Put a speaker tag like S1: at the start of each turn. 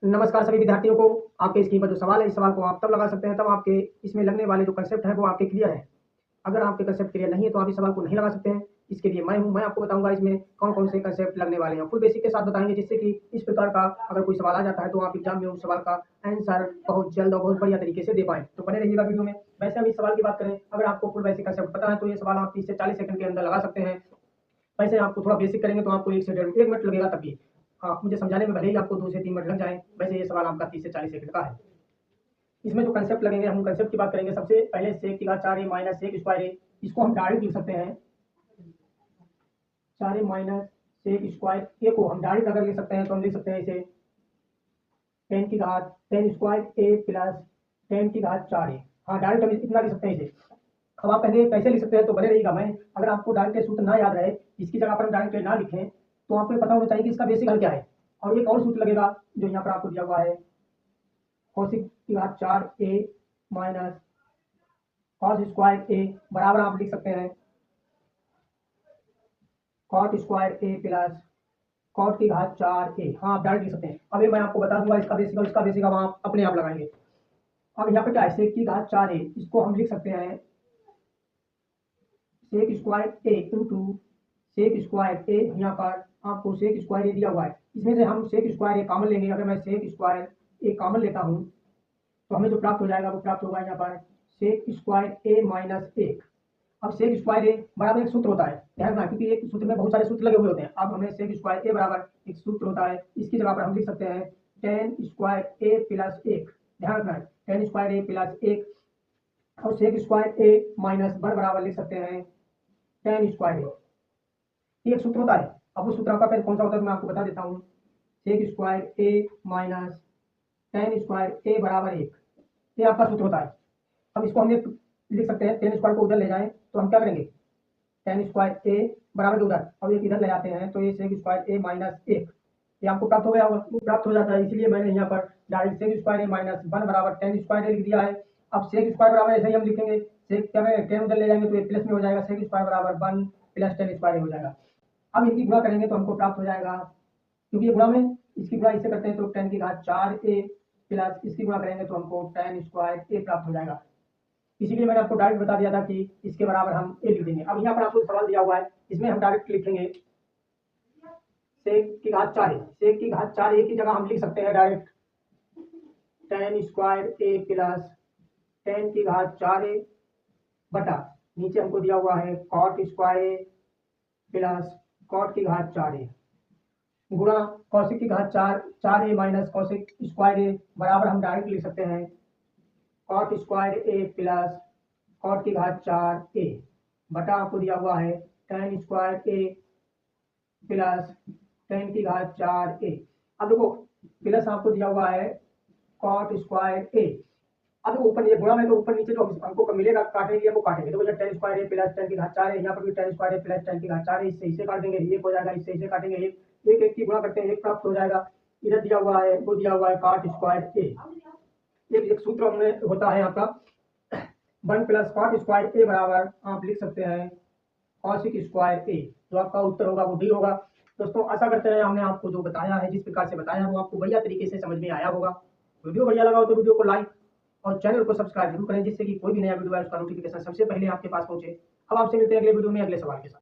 S1: नमस्कार सभी विद्यार्थियों को। आपके स्क्रीन पर जो सवाल है, इस सवाल को आप तब लगा सकते हैं तब आपके इसमें लगने वाले जो कंसेप्ट है वो आपके क्लियर है। अगर आपके कंसेप्ट क्लियर नहीं है तो आप इस सवाल को नहीं लगा सकते हैं। इसके लिए मैं हूं, मैं आपको बताऊंगा इसमें कौन कौन से कंसेप्ट लगने वाले हैं, फुल बेसिक के साथ बताएंगे, जिससे कि इस प्रकार का अगर कोई सवाल आ जाता है तो आप एग्जाम में उस सवाल का आंसर बहुत जल्द और बहुत बढ़िया तरीके से दे पाए। तो बने रहिएगा वीडियो में। वैसे हम इस सवाल की बात करें, अगर आपको फुल बेसिक कंसेप्ट पता है तो ये सवाल आप 30 से 40 सेकंड के अंदर लगा सकते हैं। वैसे आपको थोड़ा बेसिक करेंगे तो आपको 1 से 1 मिनट लगेगा, तब भी हाँ, मुझे समझाने में भले ही आपको 2 से 3 मिनट लग जाए। वैसे ये सवाल आपका 30 से 40 सेकंड का है। इसमें जो कंसेप्ट लगेंगे, हम कंसेप्ट की बात करेंगे। सबसे पहले सेक की घात 4a माइनस सेक स्क्वायर ए, इसको हम डायरेक्ट लिख सकते हैं। 4a माइनस सेक स्क्वायर ए को हम डायरेक्ट अगर लिख सकते हैं तो हम लिख सकते हैं इसे टेन की घात टेन स्क्वायर ए प्लस टेन की घात 4a। हाँ, डायरेक्ट हम इतना लिख सकते हैं इसे। अब आप पहले कैसे लिख सकते हैं तो बने रहिएगा। मैं अगर आपको डायरेक्ट सूत्र ना याद रहे, इसकी जगह पर हम डायरेक्ट ना लिखें, तो आपको ये पता होना चाहिए कि इसका बेसिक हल क्या है। और एक और सूत्र लगेगा जो यहाँ पर आपको दिया हुआ है, कोशिक की घात 4a माइनस कॉस स्क्वायर ए बराबर आप लिख सकते हैं कॉट स्क्वायर ए प्लस कॉट की घात 4a। हाँ, आप डायरेक्ट लिख सकते हैं। अभी मैं आपको बता दूंगा इसका बेसिक और इसका बेसिक, अब आप अपने आप लगाएंगे। अब यहाँ पे क्या है, सेक की घात 4a, इसको हम लिख सकते हैं सेक स्क्वायर ए इंटू सेक स्क्वायर ए। यहाँ पर आपको सेक स्क्वायर ए दिया हुआ है, इसमें से हम सेक स्क्वायर ए कॉमन लेंगे। अगर मैं सेक स्क्वायर ए कॉमन लेता हूँ तो हमें जो प्राप्त हो जाएगा वो प्राप्त होगा यहाँ पर सेक स्क्वायर ए माइनस 1। अब सेक स्क्वायर ए बराबर एक सूत्र होता है, ध्यान रखना, क्योंकि एक सूत्र में बहुत सारे सूत्र लगे हुए होते हैं। अब हमें सेक स्क्वायर ए बराबर एक सूत्र होता है, इसकी जगह पर हम लिख सकते हैं टेन स्क्वायर ए प्लस 1। ध्यान रखना है, टेन स्क्वायर ए प्लस 1। और सेक स्क्वायर ए माइनस 1 बराबर लिख सकते हैं टेन स्क्वायर ए। ये एक सूत्र होता है। अब उस सूत्र आपका पहले कौन सा होता है तो मैं आपको बता देता हूँ। सेक स्क्वायर ए माइनस टेन स्क्वायर ए बराबर 1, ये आपका सूत्र होता है। अब इसको हम लिख सकते हैं, टेन स्क्वायर को उधर ले जाएं तो हम क्या करेंगे, टेन स्क्वायर ए बराबर उधर, अब एक इधर ले जाते हैं तो ये सेक स्क्वायर ए माइनस 1, ये आपको प्राप्त हो गया होगा, प्राप्त हो जाता है। इसलिए मैंने यहाँ पर डायरेक्ट सेक स्क्वायर ए माइनस 1 बराबर टेन स्क्वायर ए लिख दिया है। अब सेक स्क्वायर बराबर ऐसे ही हम लिखेंगे, सेक क्या है, टेन उधर ले जाएंगे तो ये प्लस में हो जाएगा, सेक स्क्वायर बराबर 1 प्लस टेन स्क्वायर हो जाएगा। अब इनकी गुणा करेंगे तो हमको प्राप्त हो जाएगा, क्योंकि ये गुणा में इसकी गुणा इससे करते हैं तो टेन की घात 4a प्लस इसकी गुणा करेंगे तो हमको टेन स्क्वायर ए प्राप्त हो जाएगा। इसीलिए मैंने आपको डायरेक्ट बता दिया था कि इसके बराबर हम ए लिख देंगे। अब यहाँ पर आपको सवाल दिया हुआ है, इसमें हम डायरेक्ट लिखेंगे सेक की घात 4a। सेक की घात 4a की जगह हम लिख सकते हैं डायरेक्ट टेन स्क्वायर ए प्लस टेन की घात 4a बटा नीचे हमको दिया हुआ है कॉट स्क्वायर ए प्लस कॉट की घात 4a गुणा कौशिक की घात 4a माइनस कौशिक स्क्वायर ए बराबर हम डायरेक्ट लिख सकते हैं कॉट स्क्वायर ए प्लस कॉट की घात 4a बटा आपको दिया हुआ है टेन स्क्वायर ए प्लस टेन की घात 4a। अब देखो, प्लस आपको दिया हुआ है कॉट स्क्वायर ए। अब देखो, ऊपर ये गुणा में तो ऊपर नीचे जो हमको मिलेगा काटने के लिए वो काटेंगे, तो टेन स्क्वायर ए प्लस टेन की घात 4 है, यहाँ पर भी टेन स्क्वायर ए प्लस टेन की घात 4 है, इससे इसे काट देंगे, एक हो जाएगा, इससे इसे काटेंगे, एक एक की गुणा करते हैं, एक प्राप्त हो जाएगा। इधर दिया हुआ है, वो दिया हुआ है कॉट स्क्वायर ए। एक सूत्र हमें होता है आपका 1 प्लस कॉट स्क्वायर ए बराबर आप लिख सकते हैं कॉशिक स्क्वायर ए। जो आपका उत्तर होगा वो डी होगा। दोस्तों, आशा करते हैं हमने आपको जो बताया है, जिस प्रकार से बताया है, वो आपको बढ़िया तरीके से समझ में आया होगा। वीडियो बढ़िया लगा हो तो वीडियो को लाइक और चैनल को सब्सक्राइब जरूर करें, जिससे कि कोई भी नया वीडियो है उसका नोटिफिकेशन सबसे पहले आपके पास पहुंचे। अब आपसे मिलते हैं अगले वीडियो में अगले सवाल के साथ।